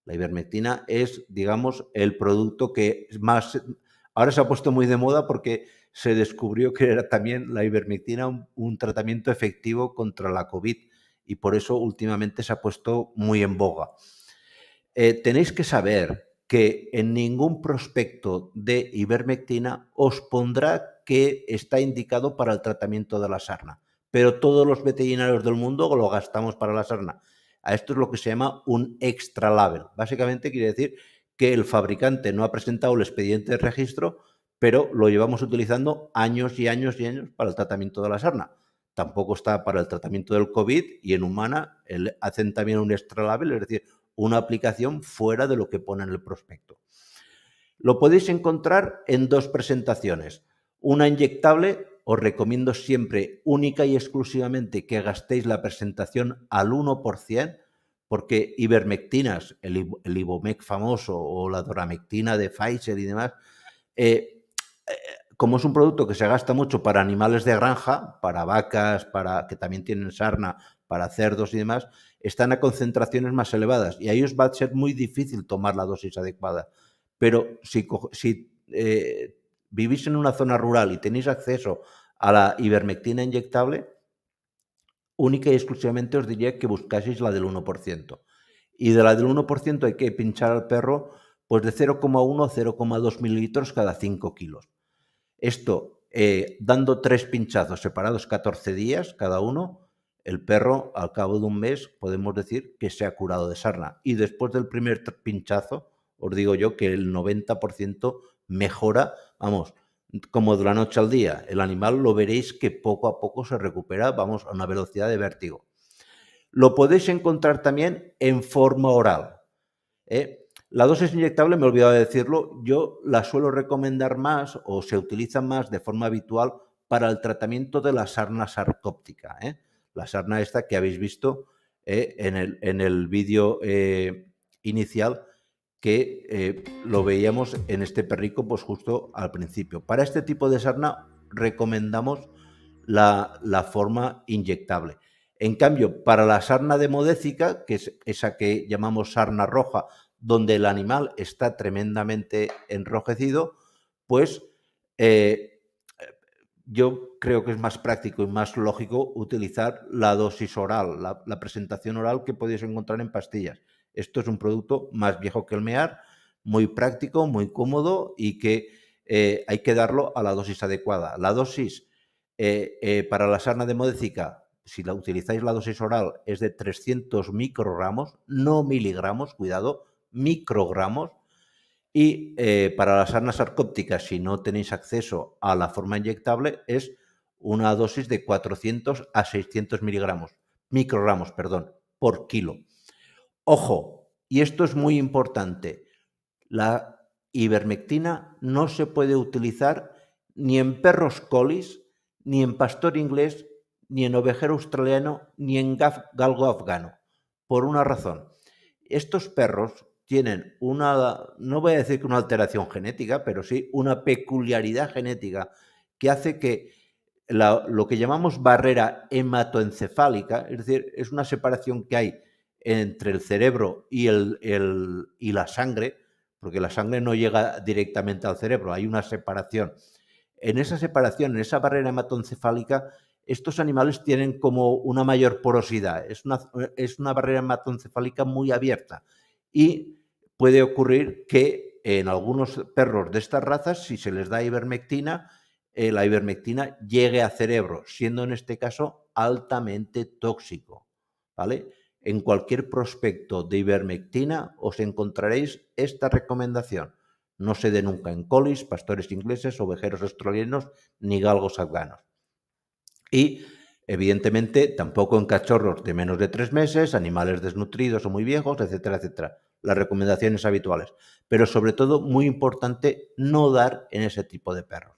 La ivermectina es, digamos, el producto que más... Ahora se ha puesto muy de moda porque se descubrió que era también la ivermectina un tratamiento efectivo contra la COVID y por eso últimamente se ha puesto muy en boga. Tenéis que saber que en ningún prospecto de ivermectina os pondrá que está indicado para el tratamiento de la sarna, pero todos los veterinarios del mundo lo gastamos para la sarna. A esto es lo que se llama un extra label. Básicamente quiere decir que el fabricante no ha presentado el expediente de registro, pero lo llevamos utilizando años y años y años para el tratamiento de la sarna. Tampoco está para el tratamiento del COVID y en humana hacen también un extra label, es decir, una aplicación fuera de lo que pone en el prospecto. Lo podéis encontrar en dos presentaciones. Una inyectable, os recomiendo siempre única y exclusivamente que gastéis la presentación al 1%, porque ivermectinas, el Ivomec famoso o la doramectina de Pfizer y demás, como es un producto que se gasta mucho para animales de granja, para vacas, para que también tienen sarna, para cerdos y demás, están a concentraciones más elevadas y ahí os va a ser muy difícil tomar la dosis adecuada. Pero si vivís en una zona rural y tenéis acceso a la ivermectina inyectable, única y exclusivamente os diría que buscaseis la del 1%. Y de la del 1% hay que pinchar al perro pues de 0,1 a 0,2 mililitros cada 5 kilos. Esto, dando 3 pinchazos separados 14 días cada uno, el perro al cabo de un mes podemos decir que se ha curado de sarna. Y después del primer pinchazo, os digo yo que el 90% mejora, vamos, como de la noche al día. El animal lo veréis que poco a poco se recupera, vamos, a una velocidad de vértigo. Lo podéis encontrar también en forma oral. La dosis inyectable, me he olvidado de decirlo, yo la suelo recomendar más o se utiliza más de forma habitual para el tratamiento de la sarna sarcóptica. La sarna esta que habéis visto en el vídeo inicial que lo veíamos en este perrico pues justo al principio. Para este tipo de sarna recomendamos la forma inyectable. En cambio, para la sarna demodécica, que es esa que llamamos sarna roja, donde el animal está tremendamente enrojecido, pues yo creo que es más práctico y más lógico utilizar la dosis oral, la presentación oral que podéis encontrar en pastillas. Esto es un producto más viejo que el MEAR, muy práctico, muy cómodo y que hay que darlo a la dosis adecuada. La dosis para la sarna demodécica, si la utilizáis la dosis oral, es de 300 microgramos, no miligramos, cuidado, microgramos. Y para la sarna sarcóptica, si no tenéis acceso a la forma inyectable, es una dosis de 400 a 600 microgramos, por kilo. Ojo, y esto es muy importante, la ivermectina no se puede utilizar ni en perros colis, ni en pastor inglés, ni en ovejero australiano, ni en galgo afgano, por una razón. Estos perros tienen una, no voy a decir que una alteración genética, pero sí una peculiaridad genética que hace que lo que llamamos barrera hematoencefálica, es decir, es una separación que hay entre el cerebro y la sangre, porque la sangre no llega directamente al cerebro, hay una separación. En esa separación, en esa barrera hematoencefálica, estos animales tienen como una mayor porosidad, es una barrera hematoencefálica muy abierta y puede ocurrir que en algunos perros de estas razas, si se les da ivermectina, la ivermectina llegue al cerebro, siendo en este caso altamente tóxico, ¿vale? En cualquier prospecto de ivermectina os encontraréis esta recomendación. No se dé nunca en colis, pastores ingleses, ovejeros australianos ni galgos afganos. Y, evidentemente, tampoco en cachorros de menos de 3 meses, animales desnutridos o muy viejos, etcétera, etcétera. Las recomendaciones habituales. Pero, sobre todo, muy importante, no dar en ese tipo de perros.